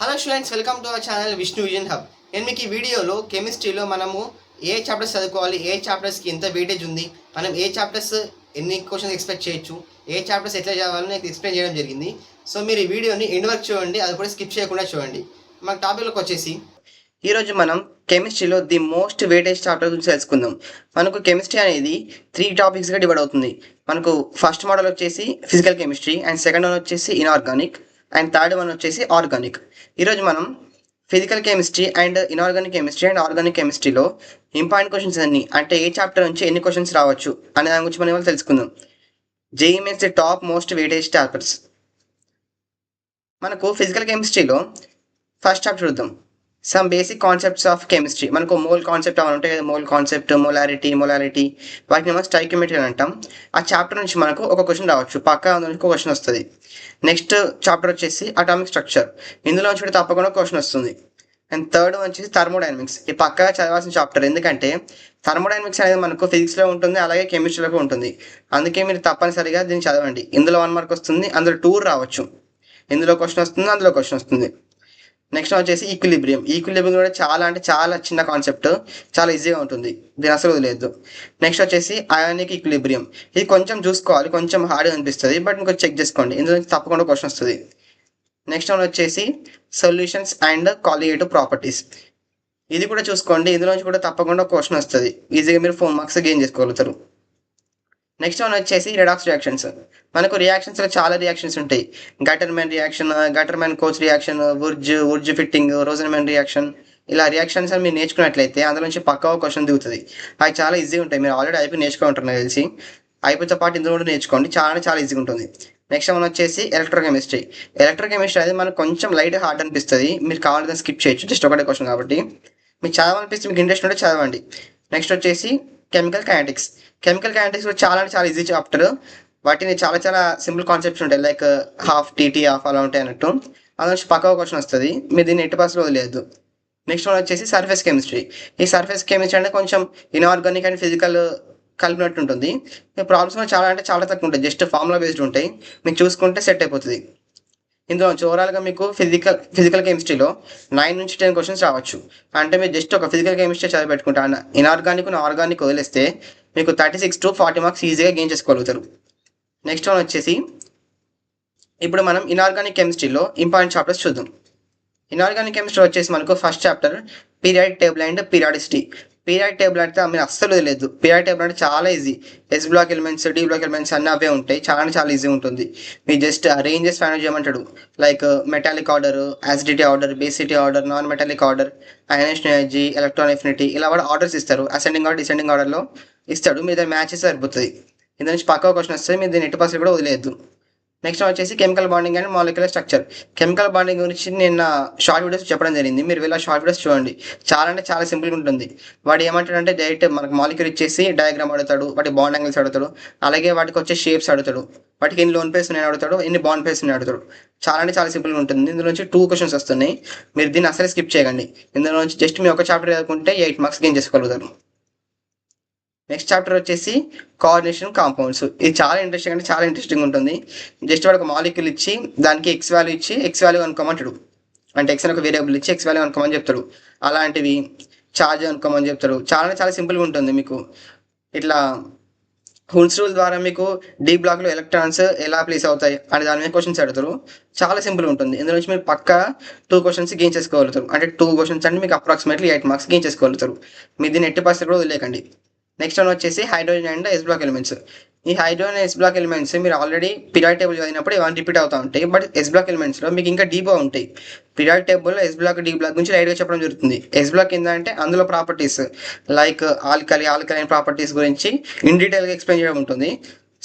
Hello students, welcome to our channel Vishnu vision hub. నేను మీకు ఈ వీడియోలో కెమిస్ట్రీలో మనము ఏ చాప్టర్స్ చదువుకోవాలి, ఏ చాప్టర్స్కి ఎంత వెయిటేజ్ ఉంది, మనం ఏ చాప్టర్స్ ఎన్ని క్వశ్చన్స్ ఎక్స్పెక్ట్ చేయొచ్చు, ఏ చాప్టర్స్ ఎట్లా చదవాలని నాకు ఎక్స్ప్లెయిన్ చేయడం జరిగింది. సో మీరు ఈ వీడియోని ఎండ్ వరకు చూడండి, అది కూడా స్కిప్ చేయకుండా చూడండి. మన టాపిక్లోకి వచ్చేసి ఈరోజు మనం కెమిస్ట్రీలో ది మోస్ట్ వెయిటేజ్ చాప్టర్ గురించి తెలుసుకుందాం. మనకు కెమిస్ట్రీ అనేది 3 టాపిక్స్గా డివైడ్ అవుతుంది. మనకు ఫస్ట్ మోడల్ వచ్చేసి physical chemistry, and second one వచ్చేసి ఇన్ఆర్గానిక్, అండ్ థర్డ్ వన్ వచ్చేసి ఆర్గానిక్. ఈరోజు మనం physical chemistry and inorganic chemistry and organic కెమిస్ట్రీలో ఇంపార్టెంట్ క్వశ్చన్స్ అన్ని, అంటే ఏ చాప్టర్ నుంచి ఎన్ని క్వశ్చన్స్ రావచ్చు అనే దాని గురించి మనం ఇవాళ తెలుసుకుందాం. JEE mains the top most weightage chapters. మనకు ఫిజికల్ కెమిస్ట్రీలో ఫస్ట్ చాప్టర్ చూద్దాం, some basic concepts of chemistry. మనకు మోల్ కాన్సెప్ట్ అవన్నీ ఉంటాయి కదా, మోల్ కాన్సెప్ట్, మొలారిటీ, వాటిని మనం స్టైకియోమెట్రీ అని అంటాం. ఆ చాప్టర్ నుంచి మనకు ఒక క్వశ్చన్ రావచ్చు, పక్కా నుంచి ఒక క్వశ్చన్ వస్తుంది. నెక్స్ట్ చాప్టర్ వచ్చేసి అటామిక్ స్ట్రక్చర్, ఇందులో నుంచి తప్పకుండా క్వశ్చన్ వస్తుంది. అండ్ థర్డ్ వచ్చేసి థర్మోడైనమిక్స్, ఈ పక్కగా చదవాల్సిన చాప్టర్, ఎందుకంటే థర్మోడైనమిక్స్ అనేది మనకు ఫిజిక్స్లో ఉంటుంది, అలాగే కెమిస్ట్రీలో ఉంటుంది. అందుకే మీరు తప్పనిసరిగా దీన్ని చదవండి. ఇందులో 1 మార్క్ వస్తుంది, అందులో 2 రావచ్చు. ఇందులో క్వశ్చన్ వస్తుంది, అందులో క్వశ్చన్ వస్తుంది. నెక్స్ట్ వచ్చేసి ఈక్విలిబ్రియం కూడా చాలా చిన్న కాన్సెప్ట్, చాలా ఈజీగా ఉంటుంది, దీని అసలు వదిలేదు. నెక్స్ట్ వచ్చేసి అయానిక్ ఈక్విలిబ్రియం, ఇది కొంచెం చూసుకోవాలి, కొంచెం హార్డ్గా అనిపిస్తుంది, బట్ ఇంకొంచెం చెక్ చేసుకోండి, ఇందులో తప్పకుండా క్వశ్చన్ వస్తుంది. నెక్స్ట్ వన్ వచ్చేసి సొల్యూషన్స్ అండ్ కాలిగేటివ్ ప్రాపర్టీస్, ఇది కూడా చూసుకోండి, ఇందులో నుంచి కూడా తప్పకుండా క్వశ్చన్ వస్తుంది, ఈజీగా మీరు 4 మార్క్స్ గెయిన్ చేసుకోగలుగుతారు. నెక్స్ట్ వన్ వచ్చేసి రెడాక్స్ రియాక్షన్స్. మనకు రియాక్షన్స్లో చాలా రియాక్షన్స్ ఉంటాయి, Gattermann reaction, Gattermann Koch reaction, Wurtz Fittig, Rosenmund reaction, ఇలా రియాక్షన్స్ అని మీరు నేర్చుకున్నట్లయితే అందులో నుంచి పక్కా క్వశ్చన్ దిగుతుంది. అవి చాలా ఈజీగా ఉంటాయి, మీరు ఆల్రెడీ అయిపోయి నేర్చుకుంటారు తెలిసి. అయిపోయితో పాటు ఇందులో కూడా నేర్చుకోండి, చాలా ఈజీగా ఉంటుంది. నెక్స్ట్ వన్ వచ్చేసి ఎలక్ట్రోకెమిస్ట్రీ అనేది మనకు కొంచెం లైట్ హార్డ్ అనిపిస్తుంది, మీరు కావాలంటే స్కిప్ చేయొచ్చు, జస్ట్ ఒకటే క్వశ్చన్ కాబట్టి. మీకు చదవాలనిపిస్తే, మీకు ఇంట్రెస్ట్ ఉంటే చదవండి. నెక్స్ట్ వచ్చేసి కెమికల్ కైనెటిక్స్ కూడా చాలా ఈజీ చాప్టర్. వాటిని చాలా సింపుల్ కాన్సెప్ట్స్ ఉంటాయి, లైక్ హాఫ్ టీటీ హాఫ్ అలా ఉంటాయి అన్నట్టు. అందులో నుంచి పక్క క్వశ్చన్ వస్తుంది, మీరు దీన్ని ఎట్టి పాస్లో వదిలేదు. నెక్స్ట్ వన్ వచ్చేసి సర్ఫేస్ కెమిస్ట్రీ. ఈ సర్ఫేస్ కెమిస్ట్రీ అంటే కొంచెం ఇన్ఆర్గానిక్ అండ్ ఫిజికల్ కలిపినట్టు ఉంటుంది. ప్రాబ్లమ్స్ చాలా తక్కువ ఉంటాయి, జస్ట్ ఫార్ములా బేస్డ్ ఉంటాయి, మీకు చూసుకుంటే సెట్ అయిపోతుంది. ఇందులో ఓవరాల్గా మీకు ఫిజికల్ కెమిస్ట్రీలో 9 నుంచి 10 క్వశ్చన్స్ రావచ్చు. అంటే మీరు జస్ట్ ఒక ఫిజికల్ కెమిస్ట్రీ చదివి పెట్టుకుంటాను, ఇన్ఆర్గానిక్ ఆర్గానిక్ వదిలేస్తే మీకు 36 to 40 మార్క్స్ ఈజీగా గెయిన్ చేసుకోగలుగుతారు. నెక్స్ట్ వన్ వచ్చేసి ఇప్పుడు మనం ఇన్ఆర్గానిక్ కెమిస్ట్రీలో ఇంపార్టెంట్ చాప్టర్స్ చూద్దాం. ఇన్ఆర్గానిక్ కెమిస్ట్రీ వచ్చేసి మనకు first chapter periodic table and periodicity. Periodic table అంటే మీరు అస్సలు వదిలేదు, పీరియాడిక్ టేబుల్ అంటే చాలా easy, S block elements, D block elements అన్నీ అవే ఉంటాయి, చాలా ఈజీ ఉంటుంది. మీరు జస్ట్ రేంజెస్ ఫైండ్ చేయమంటాడు, like metallic order, acidity order, basicity order, non metallic order, ionisation energy, electron affinity, ఇలా కూడా ఆర్డర్స్ ఇస్తారు, అసెండింగ్ ఆర్డర్ డిసెండింగ్ ఆర్డర్లో ఇస్తాడు, మీరు దాన్ని మ్యాచెస్ సరిపోతుంది. ఇందులో నుంచి పక్కా క్వశ్చన్ వస్తుంది, మీరు దీన్ని 8% కూడా వదిలేదు. నెక్స్ట్ వచ్చేసి chemical bonding and molecular structure. Chemical bonding గురించి నేను షార్ట్ వీడియోస్ చెప్పడం జరిగింది, మీరు వెళ్ళి షార్ట్ వీడియోస్ చూడండి, చాలా సింపుల్గా ఉంటుంది. వాడు ఏమంటాడంటే డైరెక్ట్ మనకు మాలిక్యూల్ ఇచ్చేసి డయాగ్రామ్ అడుగుతాడు, వాటి బాండ్ యాంగిల్స్ అడుగుతాడు, అలాగే వాటికి వచ్చే షేప్స్ అడుగుతాడు, వాటికి ఎన్ని లోన్ పేర్స్ ఉన్నాయని అడుగుతాడు, ఎన్ని బాండ్ పేర్స్ ఉన్నాయని అడుగుతాడు. చాలా సింపుల్గా ఉంటుంది. ఇందులో నుంచి 2 క్వశ్చన్స్ వస్తున్నాయి, మీరు దీన్ని అసలు స్కిప్ చేయకండి. ఇందులో నుంచి జస్ట్ మీ ఒక చాప్టర్ చదువుకుంటే 8 మార్క్స్ గెయిన్ చేసుకోగలుగుతారు. నెక్స్ట్ చాప్టర్ వచ్చేసి కోఆర్డినేషన్ కాంపౌండ్స్. ఇది చాలా ఇంట్రెస్టింగ్ ఉంటుంది. జస్ట్ వాడు ఒక మాలిక్యూల్ ఇచ్చి దానికి ఎక్స్ వాల్యూ అనుకోమంటాడు, అంటే ఎక్స్ అని ఒక వేరియబుల్ ఇచ్చి ఎక్స్ వాల్యూ అనుకోమని చెప్తాడు. అలాంటివి చార్జ్ అనుకోమని చెప్తాడు. చాలా సింపుల్గా ఉంటుంది. మీకు ఇట్లా హుల్స్ రూల్ ద్వారా మీకు డి బ్లాక్లో ఎలక్ట్రాన్స్ ఎలా ప్లేస్ అవుతాయి అని దాని మీద క్వశ్చన్స్ అడుగుతారు, చాలా సింపుల్గా ఉంటుంది. ఇందులో నుంచి మీరు పక్కా 2 క్వశ్చన్స్ గెయిన్ చేసుకోగలుగుతారు, అంటే 2 క్వశ్చన్స్ అంటే మీకు అప్రాక్సిమేట్లీ 8 మార్క్స్ గెయిన్ చేసుకోగలుగుతారు. మీరు దీన్ని 80% కూడా వదిలేకండి. నెక్స్ట్ వన్ వచ్చేసి hydrogen and s block elements. ఈ హైడ్రోజన్ ఎస్ బ్లాక్ ఎలిమెంట్స్ మీరు ఆల్రెడీ పీరియాడిక్ టేబుల్ చదివినప్పుడు ఇవన్నీ రిపీట్ అవుతూ ఉంటాయి, బట్ ఎస్ బ్లాక్ ఎలిమెంట్స్లో మీకు ఇంకా డీప్గా ఉంటాయి. పీరియాడిక్ టేబుల్లో ఎస్ బ్లాక్, డి బ్లాక్ గురించి లైట్గా చెప్పడం జరుగుతుంది. ఎస్ బ్లాక్ ఏంటంటే అందులో ప్రాపర్టీస్ లైక్ ఆల్కలైన్ ప్రాపర్టీస్ గురించి ఇన్ డీటెయిల్గా ఎక్స్ప్లెయిన్ చేయడం ఉంటుంది.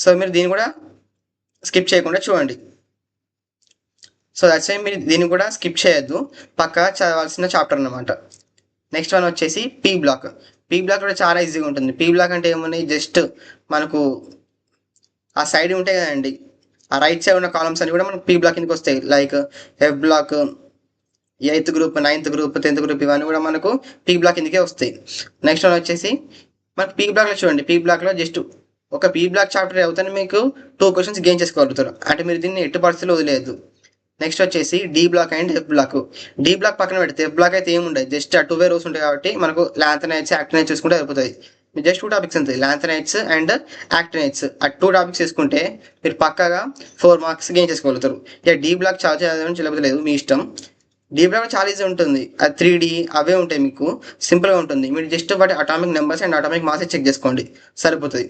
సో మీరు దీన్ని కూడా స్కిప్ చేయకుండా చూడండి. సో దట్స్ వై మీరు దీన్ని కూడా స్కిప్ చేయొద్దు, పక్కా చదవాల్సిన చాప్టర్ అన్నమాట. నెక్స్ట్ వన్ వచ్చేసి పీ బ్లాక్ కూడా చాలా ఈజీగా ఉంటుంది. పీ బ్లాక్ అంటే ఏమున్నాయి, జస్ట్ మనకు ఆ సైడ్ ఉంటాయి కదండి, ఆ రైట్ సైడ్ ఉన్న కాలమ్స్ అన్ని కూడా మనకు పీ బ్లాక్ కిందకి వస్తాయి, like f block, 8th group, 9th group, 10th group, ఇవన్నీ కూడా మనకు పీ బ్లాక్ కిందకే వస్తాయి. నెక్స్ట్ వన్ వచ్చేసి మనకు పీ బ్లాక్లో చూడండి, పీ బ్లాక్లో జస్ట్ ఒక పీ బ్లాక్ చాప్టర్ అవుతానే మీకు 2 క్వశ్చన్స్ గెయిన్ చేసుకోగలుగుతారు, అంటే మీరు దీన్ని 8% వదిలేదు. నెక్స్ట్ వచ్చేసి d block and f block. D block పక్కన పెడితే ఎఫ్ బ్లాక్ అయితే ఏముండదు, జస్ట్ ఆ 2 రోస్ ఉంటాయి కాబట్టి మనకు లాంథనైట్స్ యాక్టినైట్స్ చూసుకుంటే అయిపోతుంది. జస్ట్ 2 టాపిక్స్ ఉంటుంది, లాంథనైట్స్ అండ్ యాక్టినైట్స్. ఆ 2 టాపిక్స్ తీసుకుంటే మీరు పక్కగా 4 మార్క్స్ గెయిన్ చేసుకోగలుగుతారు. ఇక డి బ్లాక్ చాలా చదవడం చిలబలేదు మీ ఇష్టం. డి బ్లాక్ చాలా ఈజీ ఉంటుంది, అది 3D అవే ఉంటాయి, మీకు సింపుల్గా ఉంటుంది. మీరు జస్ట్ వాటి atomic numbers and atomic mass check చేసుకోండి సరిపోతుంది.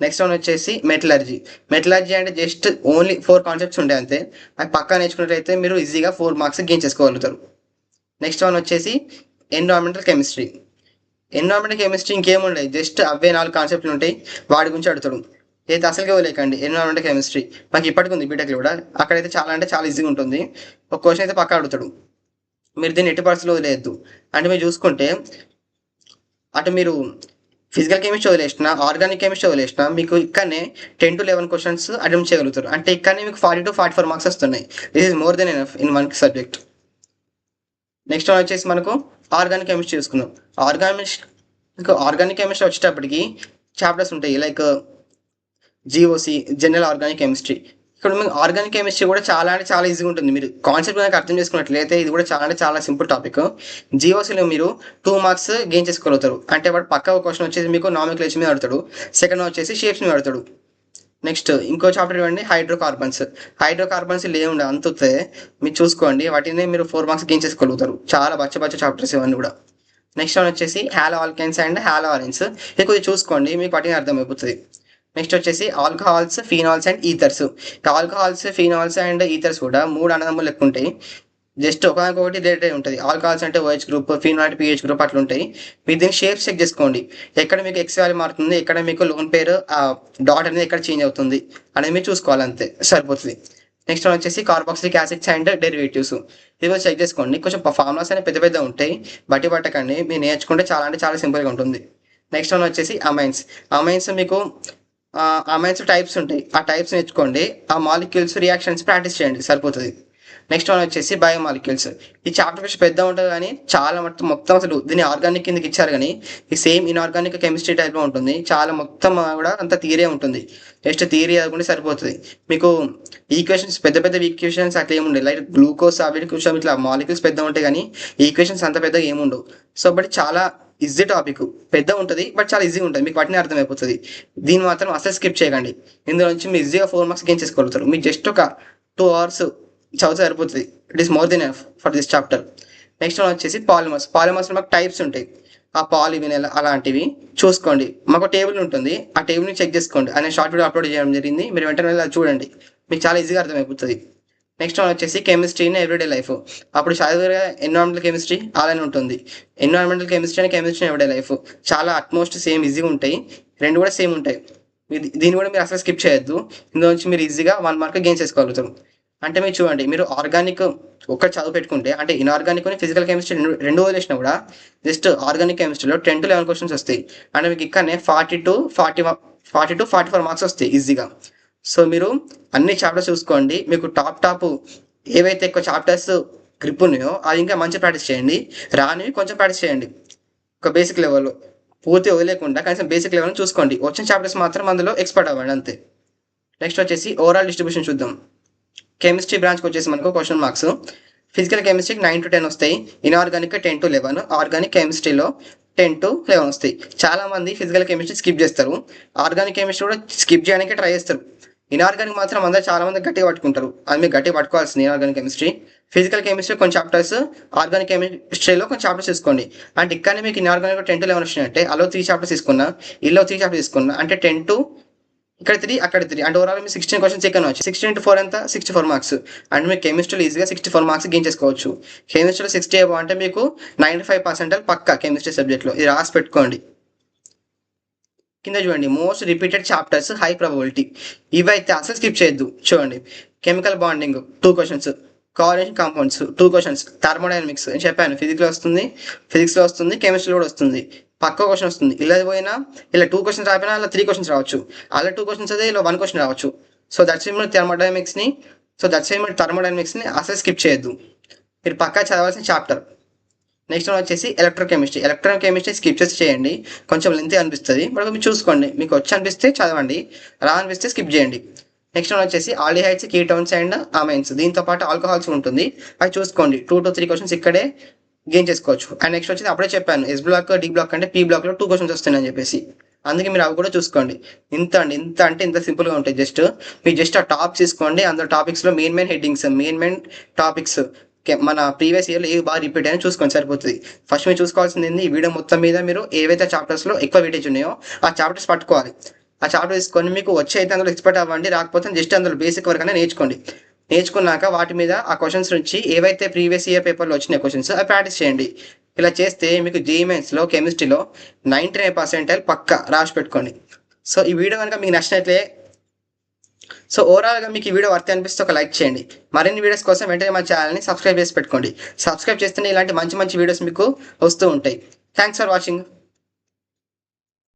నెక్స్ట్ వన్ వచ్చేసి మెటలర్జీ. మెటలర్జీ అంటే జస్ట్ ఓన్లీ 4 కాన్సెప్ట్స్ ఉంటాయి అంతే, అది పక్కా నేర్చుకున్నట్లయితే మీరు ఈజీగా 4 మార్క్స్ గెయిన్ చేసుకోగలుగుతారు. నెక్స్ట్ వన్ వచ్చేసి ఎన్విరాన్మెంటల్ కెమిస్ట్రీ. ఎన్విరాన్మెంటల్ కెమిస్ట్రీ ఇంకేముండదు, జస్ట్ అవే 4 కాన్సెప్ట్లు ఉంటాయి, వాటి గురించి అడుగుతాడు. అయితే అసలుగా వదిలేకండి ఎన్విరాన్మెంటల్ కెమిస్ట్రీ, మాకు ఇప్పటికి ఉంది బీటెక్లో కూడా, అక్కడైతే చాలా అంటే చాలా ఈజీగా ఉంటుంది. ఒక క్వశ్చన్ అయితే పక్కా అడుగుతాడు, మీరు దీన్ని ఎట్టి పరిస్థితుల్లో వదిలేయద్దు. అంటే మీరు చూసుకుంటే అటు మీరు ఫిజికల్ కెమిస్ట్రీ వదిలేసిన, ఆర్గానిక్ కెమిస్ట్రీ వదిలేసిన, మీకు ఇక్కడనే 10 to 11 క్వశ్చన్స్ అటెంప్ట్ చేయగలుగుతారు. అంటే ఇక్కడనే మీకు 40 to 44 మార్క్స్ వస్తున్నాయి. This is more than enough in 1 subject. Next one వచ్చేసి మనకు ఆర్గానిక్ కెమిస్ట్రీ చూసుకుందాం. ఆర్గానిక్ కెమిస్ట్రీ వచ్చేటప్పటికి చాప్టర్స్ ఉంటాయి, like GOC, general organic chemistry. ఇక్కడ మీకు ఆర్గానిక్ కెమిస్ట్రీ కూడా చాలా అంటే చాలా ఈజీగా ఉంటుంది. మీరు కాన్సెప్ట్ కనుక అర్థం చేసుకున్నట్లయితే ఇది కూడా చాలా అంటే చాలా సింపుల్ టాపిక్. జీఓసీలో మీరు 2 మార్క్స్ గెయిన్ చేసుకోగలుగుతారు. అంటే వాడు పక్క క్వశ్చన్ వచ్చేసి మీకు నామిక్లేచర్ మీద అడుగుతాడు, సెకండ్ వచ్చేసి షేప్స్ మీద అడుగుతాడు. నెక్స్ట్ ఇంకో చాప్టర్ ఇవ్వండి, హైడ్రోకార్బన్స్. హైడ్రోకార్బన్స్ లేవుండే అంతే, మీరు చూసుకోండి, వాటిని మీరు 4 మార్క్స్ గెయిన్ చేసుకోగలుగుతారు. చాలా బచ్చ చాప్టర్స్ ఇవన్నీ కూడా. నెక్స్ట్ వన్ వచ్చేసి హాలో ఆల్కైన్స్ అండ్ హాలో ఆరెన్స్. ఇది కొద్దిగా చూసుకోండి, మీకు వాటిని అర్థమైపోతుంది. నెక్స్ట్ వచ్చేసి alcohols, phenols and ఈథర్స్. Alcohols, phenols and ఈథర్స్ కూడా 3 అన్నదమ్ములు లెక్క ఉంటాయి, జస్ట్ ఒకదానికొకటి రిలేటెడ్ ఉంటుంది. ఆల్కహాల్స్ అంటే OH గ్రూప్, ఫీనాల్ అంటే PH గ్రూప్ అట్లా ఉంటాయి. మీరు దీన్ని షేప్ చెక్ చేసుకోండి, ఎక్కడ మీకు ఎక్స్ వాల్యూ మారుతుంది, ఎక్కడ మీకు లోన్ పేరు డాట్ అనేది ఎక్కడ చేంజ్ అవుతుంది అనేది మీరు చూసుకోవాలి, అంతే సరిపోతుంది. నెక్స్ట్ వన్ వచ్చేసి కార్బాక్సిలిక్ యాసిడ్స్ అండ్ డెరివేటివ్స్. ఇది కూడా చెక్ చేసుకోండి, కొంచెం ఫార్ములాస్ అనేవి పెద్ద ఉంటాయి, బట్టి పట్టకండి, మీరు నేర్చుకుంటే చాలా అంటే చాలా సింపుల్గా ఉంటుంది. నెక్స్ట్ వన్ వచ్చేసి అమైన్స్. అమైన్స్ మీకు అమైన్స్ టైప్స్ ఉంటాయి, ఆ టైప్స్ నేర్చుకోండి, ఆ మాలిక్యూల్స్ రియాక్షన్స్ ప్రాక్టీస్ చేయండి సరిపోతుంది. నెక్స్ట్ వన్ వచ్చేసి బయోమాలిక్యూల్స్. ఈ చాప్టర్ కొంచెం పెద్ద ఉంటుంది కానీ చాలా మొత్తం అసలు దీన్ని ఆర్గానిక్ కిందకి ఇచ్చారు, కానీ ఈ సేమ్ ఇన్ఆర్గానిక్ కెమిస్ట్రీ టైప్లో ఉంటుంది, చాలా మొత్తం కూడా అంత థియరీ ఉంటుంది, జస్ట్ థియరీ చదువుకుంటే సరిపోతుంది. మీకు ఈక్వేషన్స్ పెద్ద ఈక్వేషన్స్ అట్లా ఏముండవు, లైక్ గ్లూకోజ్ అవి కొంచెం ఇట్లా మాలిక్యూల్స్ పెద్ద ఉంటాయి, కానీ ఈక్వేషన్స్ అంత పెద్దగా ఏముండవు. సో బట్ చాలా ఈజీ టాపిక్, పెద్ద ఉంటుంది బట్ చాలా ఈజీగా ఉంటుంది, మీకు వాటిని అర్థమైపోతుంది. దీన్ని మాత్రం అసలు స్కిప్ చేయకండి, ఇందులో నుంచి మీరు ఈజీగా 4 మార్క్స్ గెయిన్ చేసుకోగలుగుతారు. మీకు జస్ట్ ఒక 2 hours చదివితే సరిపోతుంది, it is more than enough for this chapter. Next one వచ్చేసి పాలిమర్స్. పాలిమర్స్ మాకు టైప్స్ ఉంటాయి, ఆ పాలివినల్ అలాంటివి చూసుకోండి, మాకు టేబుల్ ఉంటుంది, ఆ టేబుల్ని చెక్ చేసుకోండి. అనే షార్ట్ వీడియో అప్లోడ్ చేయడం జరిగింది, మీరు వెంటనే అది చూడండి, మీకు చాలా ఈజీగా అర్థమైపోతుంది. నెక్స్ట్ వన్ వచ్చేసి కెమిస్ట్రీ ఇన్ ఎవ్రీడే లైఫ్. అప్పుడు చదివే ఎన్విరాన్మెంటల్ కెమిస్ట్రీ అలానే ఉంటుంది. Environmental chemistry and chemistry in everyday life చాలా అట్మోస్ట్ సేమ్ ఈజీగా ఉంటాయి, రెండు కూడా సేమ్ ఉంటాయి. దీన్ని కూడా మీరు అసలు స్కిప్ చేయొద్దు, ఇందులో నుంచి మీరు ఈజీగా 1 మార్క్ గెయిన్ చేసుకోగలుగుతారు. అంటే మీరు చూడండి, మీరు ఆర్గానిక్ ఒక్క చదువు పెట్టుకుంటే, అంటే ఇన్ఆర్గానిక్ అని ఫిజికల్ కెమిస్ట్రీ రెండు వదిలేసినా కూడా జస్ట్ ఆర్గానిక్ కెమిస్ట్రీలో 10 to 11 క్వశ్చన్స్ వస్తాయి. అంటే మీకు ఇక్కడనే 40 to 44 మార్క్స్ వస్తాయి ఈజీగా. సో మీరు అన్ని చాప్టర్స్ చూసుకోండి, మీకు టాప్ ఏవైతే ఎక్కువ చాప్టర్స్ గ్రిప్ ఉన్నాయో అది ఇంకా మంచి ప్రాక్టీస్ చేయండి, రానివి కొంచెం ప్రాక్టీస్ చేయండి, ఒక బేసిక్ లెవెల్లో పూర్తి వదిలేకుండా కనీసం బేసిక్ లెవెల్ చూసుకోండి. వచ్చిన చాప్టర్స్ మాత్రం అందులో ఎక్స్పర్ట్ అవ్వండి అంతే. నెక్స్ట్ వచ్చేసి ఓవరాల్ డిస్ట్రిబ్యూషన్ చూద్దాం. కెమిస్ట్రీ బ్రాంచ్కి వచ్చేసి మనకు క్వశ్చన్ మార్క్స్ ఫిజికల్ కెమిస్ట్రీకి 9 to 10 వస్తాయి, ఇన్ఆర్గానిక్ 10 to 11, ఆర్గానిక్ కెమిస్ట్రీలో 10 to 11 వస్తాయి. చాలామంది ఫిజికల్ కెమిస్ట్రీ స్కిప్ చేస్తారు, ఆర్గానిక్ కెమిస్ట్రీ కూడా స్కిప్ చేయడానికి ట్రై చేస్తారు. ఇన్ఆర్గానిక్ మాత్రం అందరూ చాలామంది గట్టిగా పట్టుకుంటారు, అది మీరు గట్టిగా పట్టుకోవాల్సింది ఇన్ఆర్గానిక్ కెమిస్ట్రీ. ఫిజికల్ కెమిస్ట్రీ కొన్ని చాప్టర్స్, ఆర్గానిక్ కెమిస్ట్రీలో కొన్ని చాప్టర్స్ తీసుకోండి. అంటే ఇక్కడనే మీకు ఇన్ఆర్గానిక్ 10 to 11 వచ్చినాయంటే అలో 3 చాప్టర్స్ తీసుకున్నా, ఇల్లో 3 చాప్టర్స్ తీసుకున్నా, అంటే 10 to ఇక్కడ 3 అక్కడ 3, అంటే ఓవరాల్ మీకు 16 క్వశ్చన్స్ ఎక్కడ వచ్చి 16 into 4 ఎంత 64 మార్క్స్. అంటే మీకు కెమిస్ట్రీలో ఈజీగా 64 మార్క్స్ గెయిన్ చేసుకోవచ్చు. కెమిస్ట్రీలో 60 అబౌవ్ అంటే మీకు 95% పక్కా కెమిస్ట్రీ సబ్జెక్ట్లో, ఇది రాసి పెట్టుకోండి. కింద చూడండి, most repeated chapters, high probability, ఇవైతే అసలు స్కిప్ చేయొద్దు. చూడండి, chemical bonding 2 questions, coordination compounds 2 questions, thermodynamics అని చెప్పాను, ఫిజిక్స్లో వస్తుంది, కెమిస్ట్రీలో కూడా వస్తుంది, పక్క క్వశ్చన్ వస్తుంది. ఇలా పోయినా ఇలా 2 క్వశ్చన్స్ రాకపోయినా అలా 3 క్వశ్చన్స్ రావచ్చు, అలా 2 క్వశ్చన్స్ అయితే ఇలా 1 క్వశ్చన్ రావచ్చు. సో దట్స్ మీరు థర్మోడైనమిక్స్ని అసలు స్కిప్ చేయొద్దు, మీరు పక్కా చదవాల్సిన చాప్టర్. నెక్స్ట్ వన్ వచ్చేసి ఎలక్ట్రాన్ కెమిస్ట్రీ స్కిప్ చేయండి, కొంచెం లెంతీ అనిపిస్తుంది, బట్ మీరు చూసుకోండి, మీకు వచ్చి అనిపిస్తే చదవండి, రా అనిపిస్తే స్కిప్ చేయండి. నెక్స్ట్ వన్ వచ్చేసి ఆల్డిహైడ్స్, కీటోన్స్ అండ్ అమైన్స్. దీంతో పాటు ఆల్కహాల్స్ ఉంటుంది, అది చూసుకోండి. 2 to 3 క్వశ్చన్స్ ఇక్కడే గెయిన్ చేసుకోవచ్చు. అండ్ నెక్స్ట్ వచ్చేసి అప్పుడే చెప్పాను ఎస్ బ్లాక్, డి బ్లాక్ అంటే పీ బ్లాక్లో 2 క్వశ్చన్స్ వస్తున్నాయని చెప్పేసి, అందుకే మీరు అవి కూడా చూసుకోండి. ఇంత అంటే ఇంత సింపుల్గా ఉంటాయి. మీరు జస్ట్ ఆ టాప్స్ తీసుకోండి, అందులో టాపిక్స్లో మెయిన్ హెడ్డింగ్స్, మెయిన్ టాపిక్స్ మన ప్రీవియస్ ఇయర్లో ఏవి బాగా రిపీట్ అయినా చూసుకొని సరిపోతుంది. ఫస్ట్ మీరు చూసుకోవాల్సింది ఏంది, ఈ వీడియో మొత్తం మీద మీరు ఏవైతే చాప్టర్స్లో ఎక్కువ వెయిటేజ్ ఉన్నాయో ఆ చాప్టర్స్ పట్టుకోవాలి. ఆ చాప్టర్ తీసుకొని మీకు వచ్చే అయితే అందులో ఎక్స్పర్ట్ అవ్వండి, రాకపోతే జస్ట్ అందులో బేసిక్ వరకు నేర్చుకోండి. నేర్చుకున్నాక వాటి మీద ఆ క్వశ్చన్స్ నుంచి ఏవైతే ప్రీవియస్ ఇయర్ పేపర్లో వచ్చిన క్వశ్చన్స్ అవి ప్రాక్టీస్ చేయండి. ఇలా చేస్తే మీకు జేఈఈ మెయిన్స్లో కెమిస్ట్రీలో 99% పక్కా రాసి పెట్టుకోండి. సో ఈ వీడియో కనుక మీకు నచ్చినట్లే, సో ఓవరాల్గా మీకు ఈ వీడియో వర్త్ అనిపిస్తే ఒక లైక్ చేయండి. మరిన్ని వీడియోస్ కోసం వెంటనే మా ఛానల్ని సబ్స్క్రైబ్ చేసి పెట్టుకోండి. సబ్స్క్రైబ్ చేస్తేనే ఇలాంటి మంచి వీడియోస్ మీకు వస్తూ ఉంటాయి. Thanks for watching.